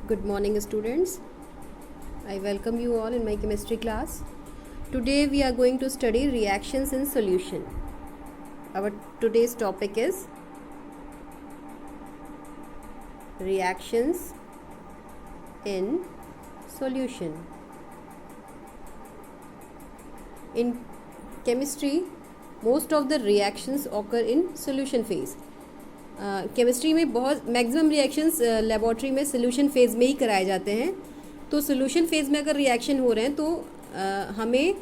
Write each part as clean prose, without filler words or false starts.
Good morning, students. I welcome you all in my chemistry class. Today we are going to study reactions in solution. Our today's topic is reactions in solution. In chemistry, most of the reactions occur in solution phase. Chemistry में बहुत maximum reactions laboratory में solution phase में ही कराए जाते हैं. तो solution phase में अगर रिएक्शन हो रहे हैं तो हमें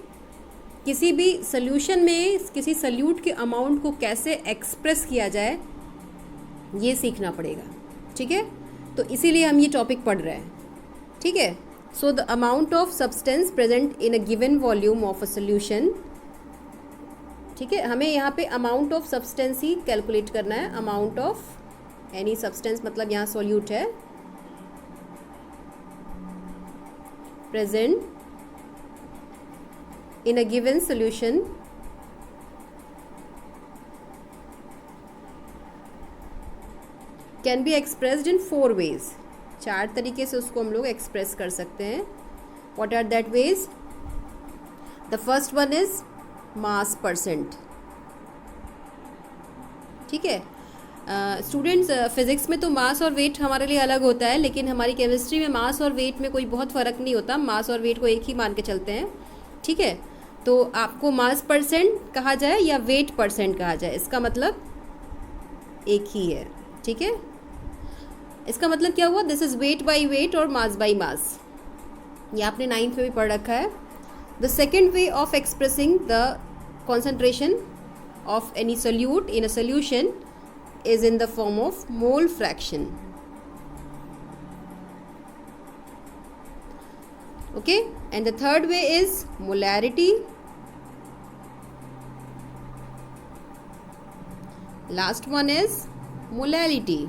किसी भी सोल्यूशन में किसी सल्यूट के अमाउंट को कैसे एक्सप्रेस किया जाए ये सीखना पड़ेगा. ठीक है, तो इसीलिए हम ये टॉपिक पढ़ रहे हैं. ठीक है, so the amount of substance present in a given volume of a solution. ठीक है, हमें यहाँ पे amount of substance he calculate करना है. अमाउंट ऑफ एनी सब्सटेंस मतलब यहाँ सॉल्यूट है present in a given solution can be expressed in 4 ways. 4 तरीके से उसको हम लोग एक्सप्रेस कर सकते हैं. What are that ways? The first one is mass percent. ठीक है, स्टूडेंट्स फिज़िक्स में तो मास और वेट हमारे लिए अलग होता है, लेकिन हमारी केमिस्ट्री में मास और वेट में कोई बहुत फ़र्क नहीं होता. मास और वेट को एक ही मान के चलते हैं. ठीक है, तो आपको मास परसेंट कहा जाए या वेट परसेंट कहा जाए, इसका मतलब एक ही है. ठीक है, इसका मतलब क्या हुआ? This is weight by wait और मास बाई मास. ये आपने 9th में भी पढ़ रखा है. The second way of expressing the concentration of any solute in a solution is in the form of mole fraction. Okay, and the third way is molarity. Last one is molality.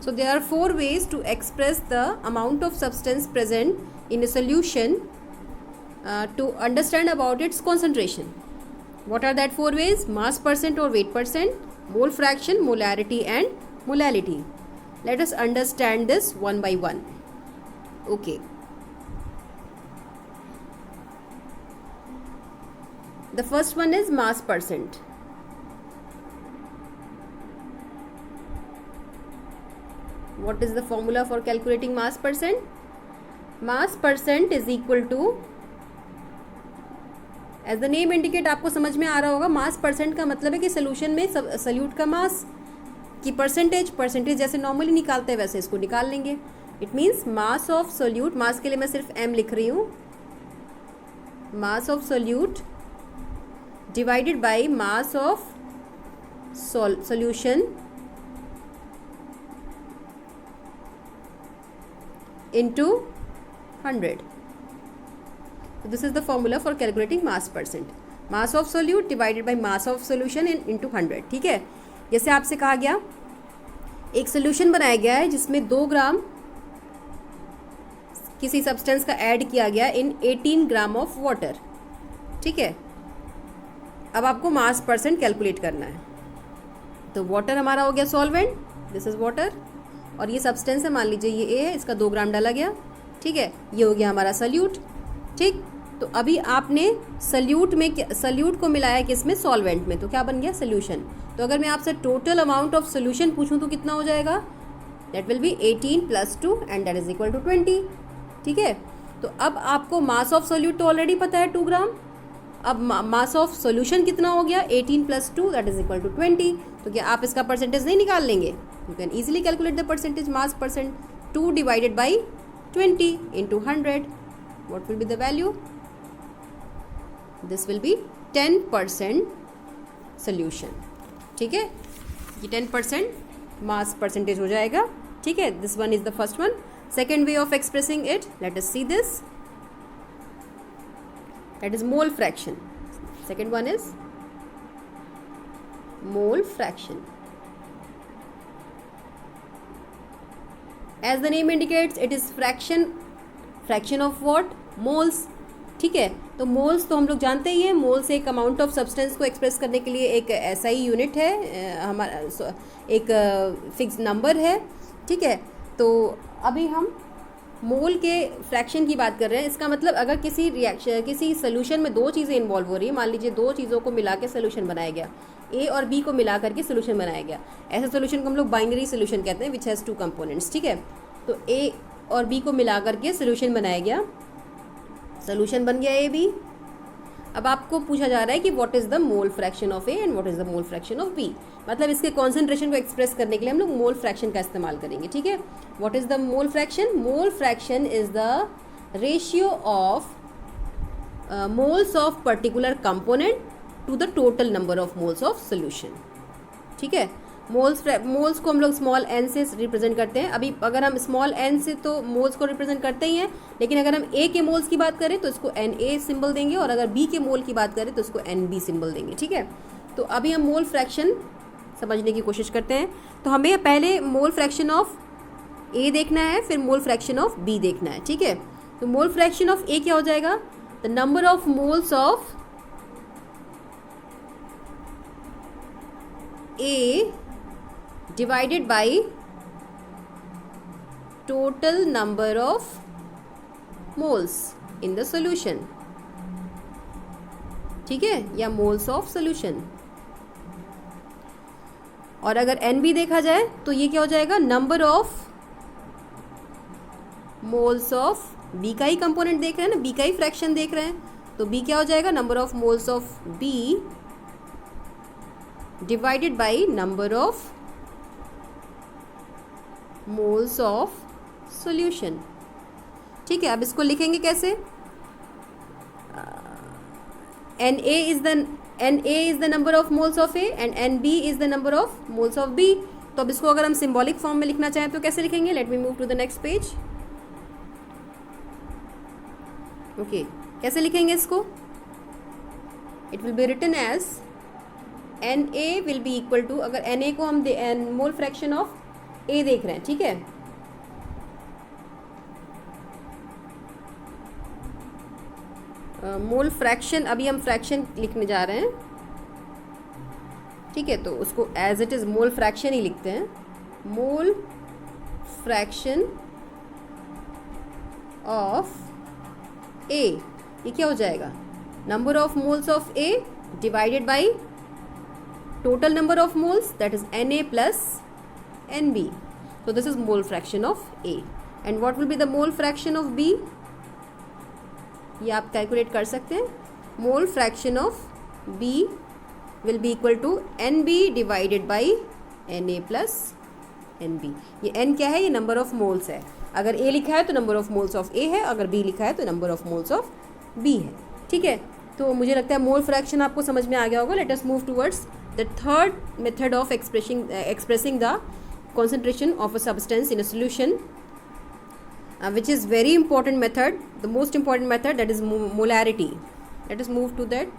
So there are 4 ways to express the amount of substance present in a solution to understand about its concentration. What are that 4 ways? Mass percent or weight percent, mole fraction, molarity and molality. Let us understand this one by one. Okay. The first one is mass percent. What is the formula for calculating mass percent? Mass percent is equal to, as the name indicate, आपको समझ में आ रहा होगा. मास percent का मतलब है कि solution में सल्यूट का मास की परसेंटेज जैसे नॉर्मली निकालते हैं वैसे इसको निकाल लेंगे. It means mass of solute, mass के लिए मैं सिर्फ m लिख रही हूँ, mass of solute divided by mass of solution into 100. So this is the formula for calculating mass percent. Mass of solute divided by mass of solution into 100. ठीक है, जैसे आपसे कहा गया एक सोल्यूशन बनाया गया है जिसमें 2 ग्राम किसी सब्सटेंस का ऐड किया गया इन 18 ग्राम ऑफ वाटर. ठीक है, अब आपको मास परसेंट कैलकुलेट करना है. तो वाटर हमारा हो गया सॉल्वेंट, दिस इज वाटर, और ये सब्सटेंस है, मान लीजिए ये ए है, इसका 2 ग्राम डाला गया. ठीक है, ये हो गया हमारा सल्यूट. ठीक, तो अभी आपने सल्यूट को मिलाया किस में? सॉल्वेंट में, तो क्या बन गया? सोल्यूशन. तो अगर मैं आपसे टोटल अमाउंट ऑफ सोल्यूशन पूछूं तो कितना हो जाएगा? That will be 18 + 2 and that is equal to 20. ठीक है, तो अब आपको मास ऑफ सोल्यूट तो ऑलरेडी पता है 2 ग्राम. अब मास ऑफ सोल्यूशन कितना हो गया? 18 + 2 दैट इज इक्वल टू 20. तो क्या आप इसका परसेंटेज नहीं निकाल लेंगे? You can easily calculate the percentage. Mass percent 2 divided by 20 into 100. What will be the value? This will be 10% solution. ठीक है, ये 10% mass percentage हो जाएगा. ठीक है, this one is the first one. Second way of expressing it, let us see this. That is mole fraction. Second one is mole fraction. As the name indicates, it is fraction of what? Moles. ठीक है। तो moles तो हम लोग जानते ही हैं, moles एक amount of substance को एक्सप्रेस करने के लिए एक ऐसा ही यूनिट है, हमारा एक फिक्स नंबर है, ठीक है। तो अभी हम मोल के फ्रैक्शन की बात कर रहे हैं। इसका मतलब अगर किसी रिएक्शन, किसी सोल्यूशन में दो चीज़ें इन्वॉल्व हो रही है, मान लीजिए दो चीज़ों को मिला के सोल्यूशन बनाया गया, ए और बी को मिला करके सोल्यूशन बनाया गया, ऐसे सोल्यूशन को हम लोग बाइनरी सोल्यूशन कहते हैं, विच हैज़ टू कंपोनेंट्स, ठीक है। तो ए और बी को मिला करके सोल्यूशन बनाया गया, सोल्यूशन बन गया ए बी। अब आपको पूछा जा रहा है कि what is the mole fraction of A and what is the mole fraction of B, मतलब इसके कॉन्सेंट्रेशन को एक्सप्रेस करने के लिए हम लोग मोल फ्रैक्शन का इस्तेमाल करेंगे, ठीक है। What is the mole fraction? Mole fraction is the ratio of moles of particular component to the total number of moles of solution, ठीक है। मोल्स को हम लोग स्मॉल एन से रिप्रेजेंट करते हैं। अभी अगर हम स्मॉल एन से तो मोल्स को रिप्रेजेंट करते ही हैं, लेकिन अगर हम ए के मोल्स की बात करें तो इसको एन ए सिंबल देंगे, और अगर बी के मोल की बात करें तो इसको एन बी सिंबल देंगे, ठीक है। तो अभी हम मोल फ्रैक्शन समझने की कोशिश करते हैं। तो हमें पहले मोल फ्रैक्शन ऑफ ए देखना है, फिर मोल फ्रैक्शन ऑफ बी देखना है, ठीक है। तो मोल फ्रैक्शन ऑफ ए क्या हो जाएगा? The number of moles of A divided by total number of moles in the solution, ठीक है, या moles of solution। और अगर NB देखा जाए तो ये क्या हो जाएगा? Number of moles of B का ही कंपोनेंट देख रहे हैं ना, B का ही फ्रैक्शन देख रहे हैं, तो B क्या हो जाएगा? Number of moles of B divided by number of moles of solution, ठीक है। अब इसको लिखेंगे कैसे? N A is the number of moles of A and n B is the number of moles of B. तो अब इसको अगर हम सिंबॉलिक फॉर्म में लिखना चाहें तो कैसे लिखेंगे? Let me move to the next page. Okay, कैसे लिखेंगे इसको? It will be written as n A will be equal to, अगर एन ए को हम मोल फ्रैक्शन ऑफ ए देख रहे हैं, ठीक है, मोल फ्रैक्शन, अभी हम फ्रैक्शन लिखने जा रहे हैं, ठीक है। तो उसको as it is mole fraction ही लिखते हैं। मोल फ्रैक्शन ऑफ ए, ये क्या हो जाएगा? Number of moles of A divided by total number of moles, that is n A plus NB. So this is mole fraction of A. And what will be the mole fraction of B? ये आप calculate कर सकते हैं। Mole fraction of B will be equal to NB divided by NA plus NB. ये N क्या है? ये number of moles है। अगर A लिखा है तो number of moles of A है, अगर B लिखा है तो number of moles of B है, ठीक है। तो मुझे लगता है मोल फ्रैक्शन आपको समझ में आ गया होगा। Let us move towards the third method of expressing the concentration of a substance in a solution, which is very important method, the most important method, that is molarity. Let us move to that.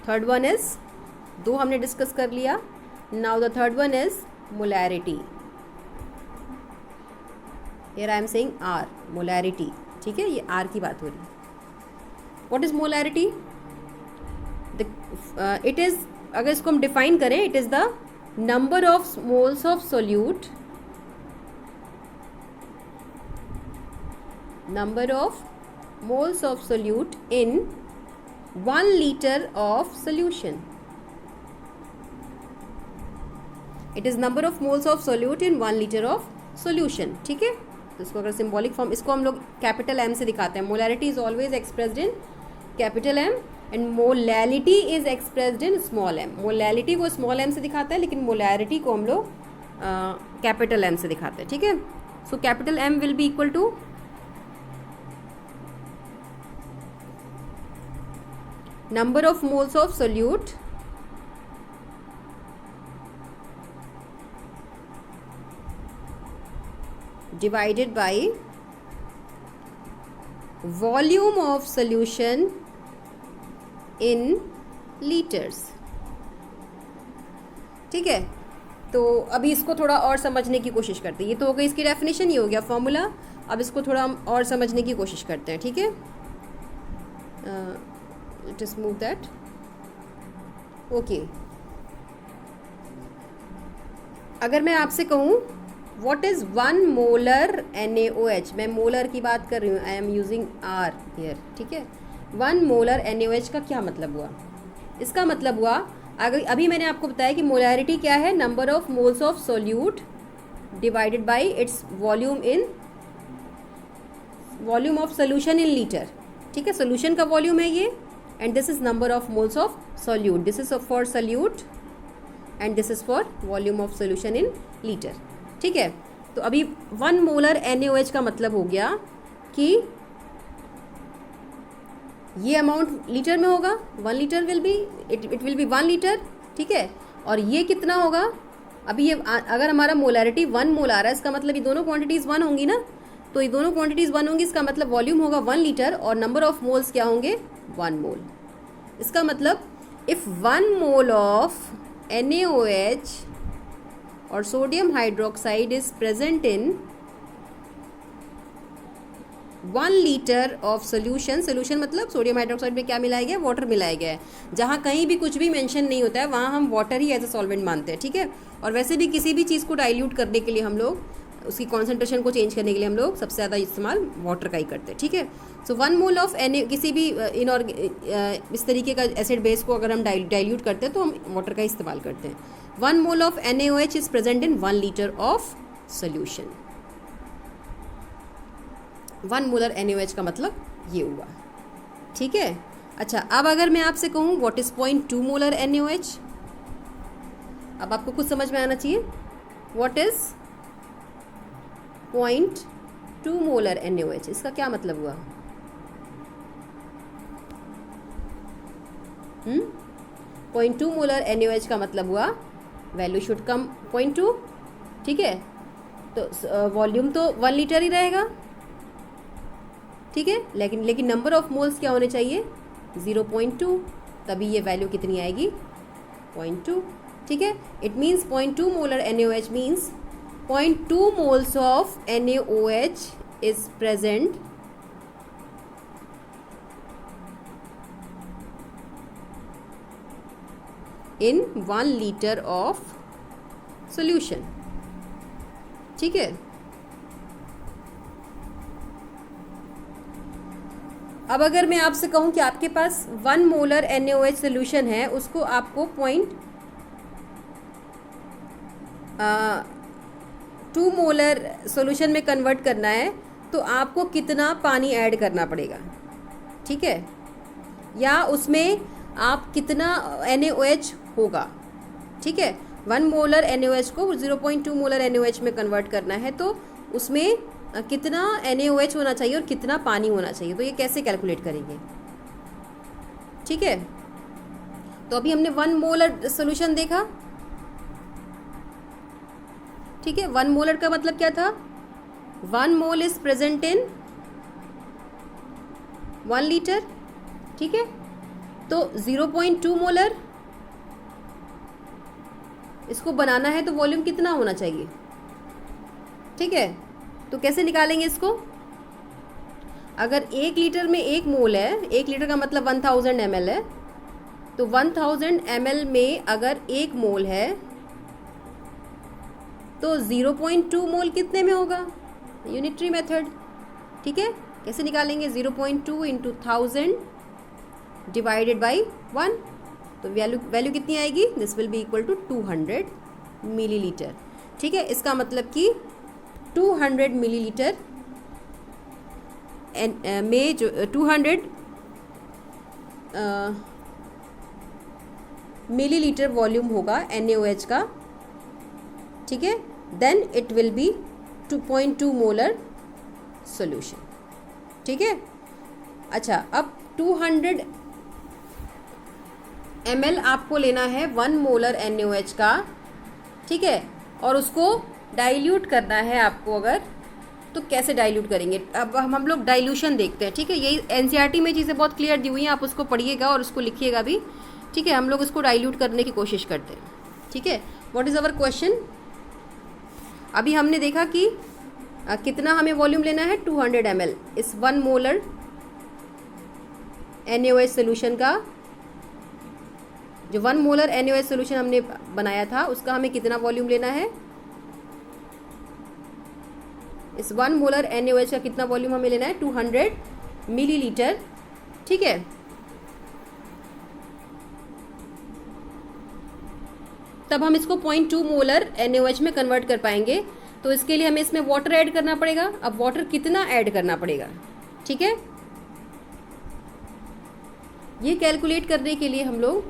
Third one is, दो हमने discuss कर लिया, now the third one is molarity. Here I am saying R, molarity, ठीक है, ये R की बात हो रही है। What is molarity? It is, अगर इसको हम डिफाइन करें, it is the number of moles of solute, number of moles of solute in 1 liter of solution. It is number of moles of solute in 1 liter of solution, ठीक है। तो इसको अगर symbolic form, इसको हम लोग capital M से दिखाते हैं। Molarity is always expressed in capital M and molality is expressed in small m। Molality को स्मॉल m से दिखाता है, लेकिन मोलैरिटी को हम लोग कैपिटल M से दिखाते हैं, ठीक है। So capital M will be equal to number of moles of solute divided by volume of solution in liters, ठीक है। तो अभी इसको थोड़ा और समझने की कोशिश करते हैं। ये तो हो गई इसकी डेफिनेशन, ये हो गया फॉर्मूला। अब इसको थोड़ा हम और समझने की कोशिश करते हैं, ठीक है। Let us move that. Okay, अगर मैं आपसे कहूँ व्हाट इज़ 1 मोलर NaOH, मैं मोलर की बात कर रही हूँ, I am using R here, ठीक है. 1 मोलर NaOH का क्या मतलब हुआ? इसका मतलब हुआ, अभी मैंने आपको बताया कि मोलैरिटी क्या है, number of moles of solute divided by its volume of solution in litre. ठीक है, सोल्यूशन का वॉल्यूम है ये, and this is number of moles of solute. This is for solute and this is for volume of solution in litre. ठीक है, तो अभी 1 molar NaOH का मतलब हो गया कि ये अमाउंट लीटर में होगा. 1 litre will be it will B 1 litre. ठीक है, और ये कितना होगा? अभी ये अगर हमारा मोलैरिटी 1 मोल आ रहा है, इसका मतलब ये दोनों क्वांटिटीज़ 1 होंगी ना, तो ये दोनों क्वांटिटीज़ 1 होंगी, इसका मतलब वॉल्यूम होगा 1 लीटर और नंबर ऑफ मोल्स क्या होंगे? 1 मोल. इसका मतलब इफ़ 1 मोल ऑफ NaOH और sodium hydroxide is present in 1 litre of solution. Solution मतलब सोडियम हाइड्रोक्साइड में क्या मिलाया गया? वाटर मिलाया गया है. जहाँ कहीं भी कुछ भी मेंशन नहीं होता है वहाँ हम वाटर ही एज अ सॉल्वेंट मानते हैं. ठीक है, और वैसे भी किसी भी चीज़ को डाइल्यूट करने के लिए हम लोग, उसकी कॉन्सेंट्रेशन को चेंज करने के लिए हम लोग सबसे ज़्यादा इस्तेमाल वाटर का ही करते हैं. ठीक है, सो 1 मोल ऑफ किसी भी इस तरीके का एसिड बेस को अगर हम डाइल्यूट करते हैं तो हम वाटर का इस्तेमाल करते हैं. 1 mole of NaOH is present in 1 litre of solution. 1 molar NaOH का मतलब ये हुआ. ठीक है, अच्छा, अब अगर मैं आपसे कहूँ व्हाट इज 0.2 मोलर NaOH, अब आपको कुछ समझ में आना चाहिए. व्हाट इज 0.2 मोलर NaOH, इसका क्या मतलब हुआ? 0.2 मोलर NaOH का मतलब हुआ वैल्यू शुड कम 0.2. ठीक है, तो वॉल्यूम तो 1 लीटर ही रहेगा. ठीक है, लेकिन नंबर ऑफ मोल्स क्या होने चाहिए? 0.2. तभी ये वैल्यू कितनी आएगी? 0.2. ठीक है, it means 0.2 molar NaOH means 0.2 moles of NaOH is present in 1 liter of solution. ठीक है, अब अगर मैं आपसे कहूँ कि आपके पास 1 मोलर NaOH सोल्यूशन है, उसको आपको 0.2 मोलर सोल्यूशन में कन्वर्ट करना है, तो आपको कितना पानी ऐड करना पड़ेगा? ठीक है, या उसमें आप कितना NaOH होगा? ठीक है, 1 मोलर NaOH को 0.2 मोलर NaOH में कन्वर्ट करना है, तो उसमें कितना NaOH होना चाहिए और कितना पानी होना चाहिए, तो ये कैसे कैलकुलेट करेंगे? ठीक है, तो अभी हमने 1 मोलर सोल्यूशन देखा. ठीक है, 1 मोलर का मतलब क्या था? 1 mole is present in 1 litre. ठीक है, तो 0.2 मोलर इसको बनाना है तो वॉल्यूम कितना होना चाहिए? ठीक है, तो कैसे निकालेंगे इसको? अगर 1 लीटर में 1 मोल है, 1 लीटर का मतलब 1000 ml है, तो 1000 ml में अगर 1 मोल है तो 0.2 मोल कितने में होगा? Unitary method. ठीक है, कैसे निकालेंगे? 0.2 इंटू 1000 डिवाइडेड बाई 1, तो वैल्यू कितनी आएगी? This will be equal to 200 millilitre. ठीक है, इसका मतलब कि 200 मिलीलीटर में जो 200 मिलीलीटर वॉल्यूम होगा NaOH का. ठीक है, then it will be 2.2 molar solution. ठीक है, अच्छा, अब 200 ml आपको लेना है 1 मोलर NaOH का. ठीक है, और उसको डाइल्यूट करना है आपको. अगर तो कैसे डाइल्यूट करेंगे? अब हम लोग डाइल्यूशन देखते हैं. ठीक है, यही NCERT में चीज़ें बहुत क्लियर दी हुई हैं, आप उसको पढ़िएगा और उसको लिखिएगा भी. ठीक है, हम लोग उसको डाइल्यूट करने की कोशिश करते हैं. ठीक है, व्हाट इज़ अवर क्वेश्चन? अभी हमने देखा कि कितना हमें वॉल्यूम लेना है? 200 ml इस 1 मोलर NaOH सोल्यूशन का, जो 1 मोलर NaOH सोल्यूशन हमने बनाया था उसका हमें कितना वॉल्यूम लेना है, इस 1 मोलर NaOH का कितना वॉल्यूम हमें लेना है, 200 मिलीलीटर, ठीक है। तब हम इसको 0.2 मोलर NaOH में कन्वर्ट कर पाएंगे। तो इसके लिए हमें इसमें वाटर ऐड करना पड़ेगा। अब वाटर कितना ऐड करना पड़ेगा, ठीक है, ये कैलकुलेट करने के लिए हम लोग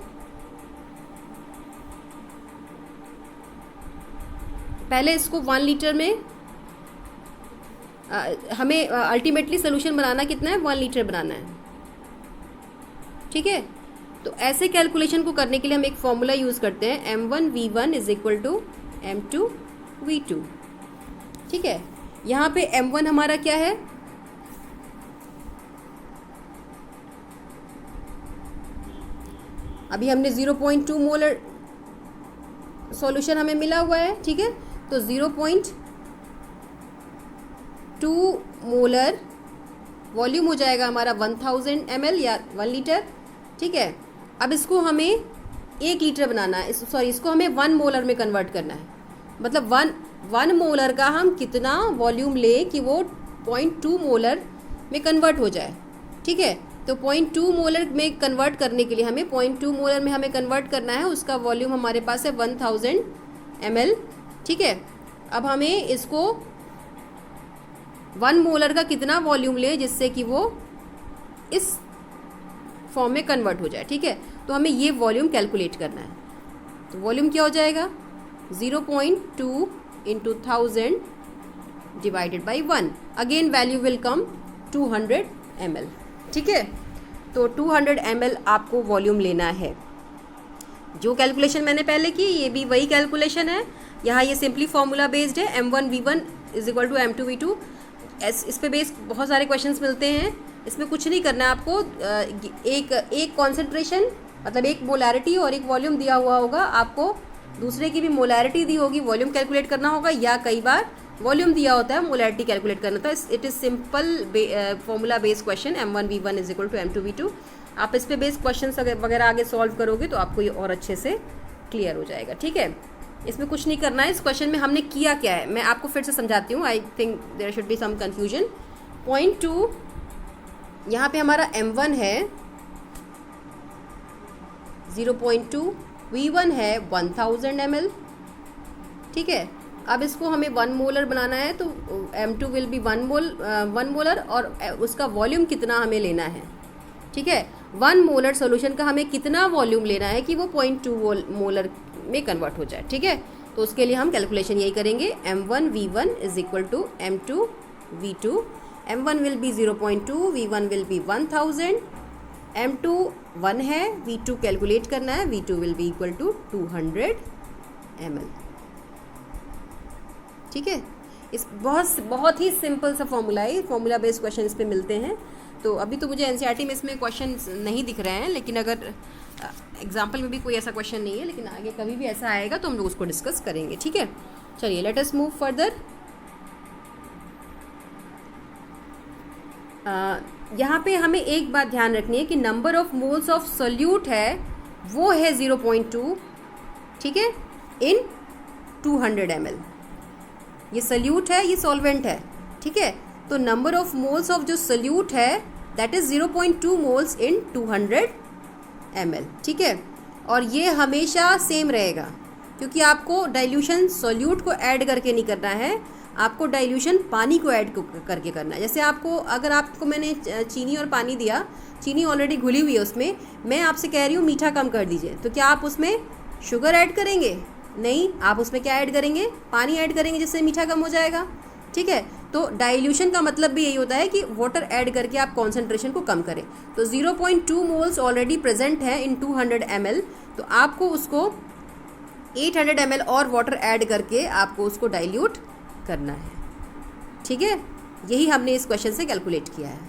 पहले इसको 1 लीटर में हमें अल्टीमेटली सोल्यूशन बनाना कितना है, 1 लीटर बनाना है, ठीक है। तो ऐसे कैलकुलेशन को करने के लिए हम एक फॉर्मूला यूज़ करते हैं, M1V1 is equal to M2V2, ठीक है। यहाँ पे M1 हमारा क्या है, अभी हमने 0.2 मोलर सॉल्यूशन हमें मिला हुआ है, ठीक है। तो 0.2 मोलर वॉल्यूम हो जाएगा हमारा 1000 ml या 1 लीटर, ठीक है। अब इसको हमें 1 लीटर बनाना है, इसको हमें 1 मोलर में कन्वर्ट करना है। मतलब 1 मोलर का हम कितना वॉल्यूम ले कि वो 0.2 मोलर में कन्वर्ट हो जाए, ठीक है। तो 0.2 मोलर में कन्वर्ट करने के लिए हमें 0.2 मोलर में हमें कन्वर्ट करना है, उसका वॉल्यूम हमारे पास है 1000 ml, ठीक है। अब हमें इसको 1 मोलर का कितना वॉल्यूम ले जिससे कि वो इस फॉर्म में कन्वर्ट हो जाए, ठीक है। तो हमें ये वॉल्यूम कैलकुलेट करना है। तो वॉल्यूम क्या हो जाएगा, 0.2 into 1000 divided by 1, again value will come 200 ml, ठीक है। तो 200 ml आपको वॉल्यूम लेना है। जो कैलकुलेशन मैंने पहले की ये भी वही कैलकुलेशन है, यहाँ ये सिंपली फॉर्मूला बेस्ड है, M1V1 is equal to M2V2। इस पे बेस बहुत सारे क्वेश्चंस मिलते हैं, इसमें कुछ नहीं करना है आपको, एक कॉन्सेंट्रेशन मतलब एक मोलैरिटी और एक वॉल्यूम दिया हुआ होगा, आपको दूसरे की भी मोलैरिटी दी होगी, वॉल्यूम कैलकुलेट करना होगा, या कई बार वॉल्यूम दिया होता है मोलैरिटी कैलकुलेट करना होता है। It is simple formula based question, M1V1 is equal to M2V2। आप इस पे बेस्ड क्वेश्चन वगैरह आगे सॉल्व करोगे तो आपको ये और अच्छे से क्लियर हो जाएगा, ठीक है। इसमें कुछ नहीं करना है। इस क्वेश्चन में हमने किया क्या है मैं आपको फिर से समझाती हूँ, I think there should be some confusion. 0.2 यहाँ पे हमारा M1 है 0.2, V1 है 1000 ml, ठीक है। अब इसको हमें 1 मोलर बनाना है, तो M2 विल बी 1 मोलर और उसका वॉल्यूम कितना हमें लेना है, ठीक है। 1 मोलर सोल्यूशन का हमें कितना वॉल्यूम लेना है कि वो 0.2 मोलर में कन्वर्ट हो जाए, ठीक है। तो उसके लिए हम कैलकुलेशन यही करेंगे, M1V1 is equal to M2V2। M1 will be 0.2, V1 will be 1000, M2 1 है, V2 कैलकुलेट करना है, V2 will be equal to 200 ml, ठीक है। इस बहुत ही सिंपल सा फॉर्मूला है, फॉर्मूला बेस्ड क्वेश्चन इस पे मिलते हैं। तो अभी तो मुझे एनसीईआरटी में इसमें क्वेश्चन नहीं दिख रहे हैं, लेकिन अगर एग्जाम्पल में भी कोई ऐसा क्वेश्चन नहीं है, लेकिन आगे कभी भी ऐसा आएगा तो हम लोग उसको डिस्कस करेंगे, ठीक है। चलिए लेट अस मूव फर्दर। यहाँ पे हमें एक बात ध्यान रखनी है कि number of moles of solute है वो है 0.2, ठीक है, इन 200 ml। ये सोल्यूट है, ये सॉल्वेंट है, ठीक है। तो नंबर ऑफ मोल्स ऑफ जो सोल्यूट है that is 0.2 moles in 200 ml, ठीक है। और ये हमेशा सेम रहेगा क्योंकि आपको डाइल्यूशन सोल्यूट को ऐड करके नहीं करना है, आपको डाइल्यूशन पानी को ऐड करके करना है। जैसे अगर आपको मैंने चीनी और पानी दिया, चीनी ऑलरेडी घुली हुई है उसमें, मैं आपसे कह रही हूँ मीठा कम कर दीजिए, तो क्या आप उसमें शुगर ऐड करेंगे? नहीं, आप उसमें क्या ऐड करेंगे? पानी ऐड करेंगे, जिससे मीठा कम हो जाएगा, ठीक है। तो डाइल्यूशन का मतलब भी यही होता है कि वाटर ऐड करके आप कॉन्सेंट्रेशन को कम करें। तो 0.2 मोल्स ऑलरेडी प्रेजेंट है इन 200 ml, तो आपको उसको 800 ml और वाटर ऐड करके आपको उसको डाइल्यूट करना है, ठीक है। यही हमने इस क्वेश्चन से कैलकुलेट किया है।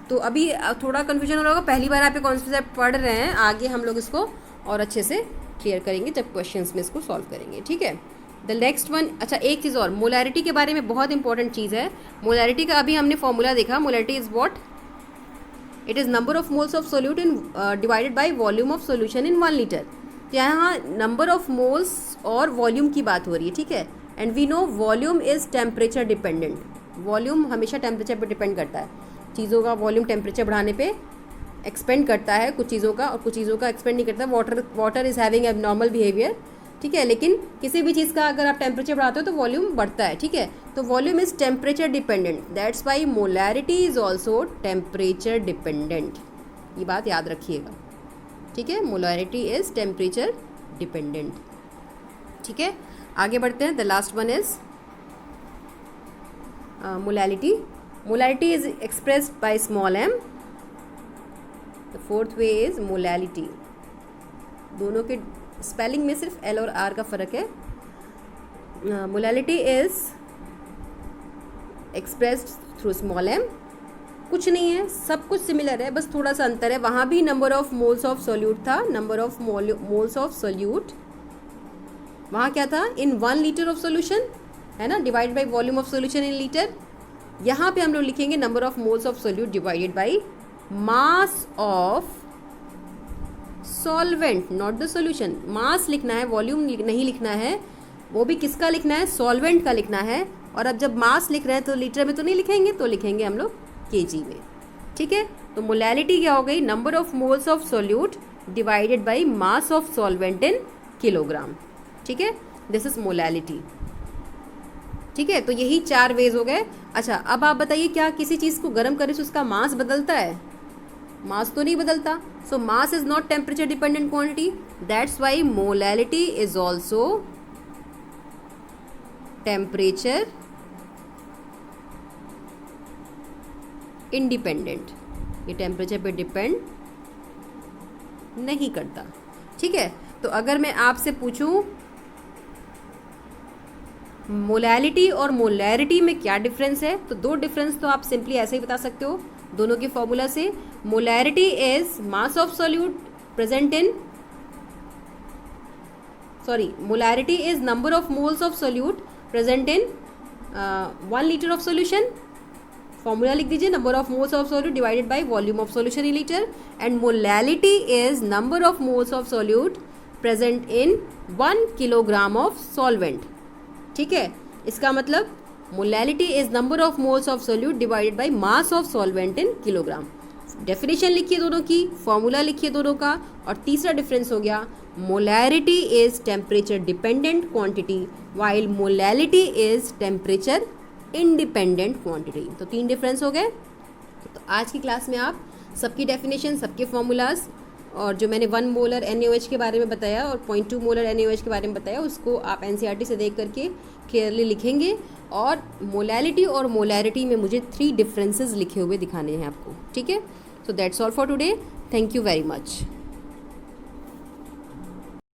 तो अभी थोड़ा कन्फ्यूजन हो रहा होगा, पहली बार आप ये कॉन्सेप्ट पढ़ रहे हैं, आगे हम लोग इसको और अच्छे से क्लियर करेंगे जब क्वेश्चंस में इसको सॉल्व करेंगे, ठीक है। द नेक्स्ट वन, अच्छा एक चीज़ और, मोलैरिटी के बारे में बहुत इंपॉर्टेंट चीज़ है। मोलैरिटी का अभी हमने फॉर्मूला देखा, molarity is what, it is number of moles of solute in divided by volume of solution in 1 litre. तो यहाँ नंबर ऑफ मोल्स और वॉल्यूम की बात हो रही है, ठीक है। And we know volume is temperature dependent. Volume हमेशा टेम्परेचर पर डिपेंड करता है। चीज़ों का वॉल्यूम टेम्परेचर बढ़ाने पे एक्सपेंड करता है कुछ चीज़ों का, और कुछ चीज़ों का एक्सपेंड नहीं करता। Water is having abnormal behaviour, ठीक है। लेकिन किसी भी चीज़ का अगर आप टेम्परेचर बढ़ाते हो तो वॉल्यूम बढ़ता है, ठीक है। तो volume is temperature dependent, that's why molarity is also temperature dependent. ये बात याद रखिएगा, ठीक है। मोलैरिटी इज़ टेम्परेचर डिपेंडेंट, ठीक है। आगे बढ़ते हैं। The last one is molality. Molality is expressed by small m। The fourth way is molality. दोनों के स्पेलिंग में सिर्फ L और R का फ़र्क है। Molality is expressed through small m। कुछ नहीं है, सब कुछ सिमिलर है, बस थोड़ा सा अंतर है। वहाँ भी number of moles of solute था, number of moles of solute वहाँ क्या था, इन 1 लीटर ऑफ सोल्यूशन, है ना, divide by volume of solution in litre. यहाँ पे हम लोग लिखेंगे number of moles of solute divided by mass of solvent, not the solution. Mass लिखना है, वॉल्यूम नहीं लिखना है। वो भी किसका लिखना है, सॉल्वेंट का लिखना है। और अब जब मास लिख रहे हैं तो लीटर में तो नहीं लिखेंगे, तो लिखेंगे हम लोग केजी में, ठीक है। तो मोलैलिटी क्या हो गई, number of moles of solute divided by mass of solvent in kilogram, ठीक है। दिस इज मोलैलिटी, ठीक है। तो यही 4 वेज हो गए। अच्छा, अब आप बताइए, क्या किसी चीज़ को गर्म करने से उसका मास बदलता है? मास तो नहीं बदलता। So mass is not temperature dependent quantity, that's why molality is also temperature independent. ये टेम्परेचर पे डिपेंड नहीं करता, ठीक है। तो अगर मैं आपसे पूछूं मोलैलिटी और मोलैरिटी में क्या डिफरेंस है, तो 2 डिफरेंस तो आप सिंपली ऐसे ही बता सकते हो दोनों के फॉर्मूला से। Molarity is mass of solute present in, sorry, molarity is number of moles of solute present in 1 litre of solution. Formula लिख दीजिए, number of moles of solute divided by volume of solution in litre. And molality is number of moles of solute present in 1 kilogram of solvent, ठीक है। इसका मतलब molality is number of moles of solute divided by mass of solvent in kilogram. Definition लिखिए दोनों की, formula लिखिए दोनों का। और तीसरा डिफरेंस हो गया, molarity is temperature dependent quantity while molality is temperature independent quantity. तो 3 डिफरेंस हो गए। तो आज की क्लास में आप सबकी डेफिनेशन, सबके फॉर्मूलाज, और जो मैंने 1 मोलर NaOH के बारे में बताया और 0.2 मोलर NaOH के बारे में बताया, उसको आप NCERT से देख करके क्लियरली लिखेंगे। और मोलैलिटी और मोलैरिटी में मुझे 3 डिफरेंसेस लिखे हुए दिखाने हैं आपको, ठीक है। So that's all for today, thank you very much.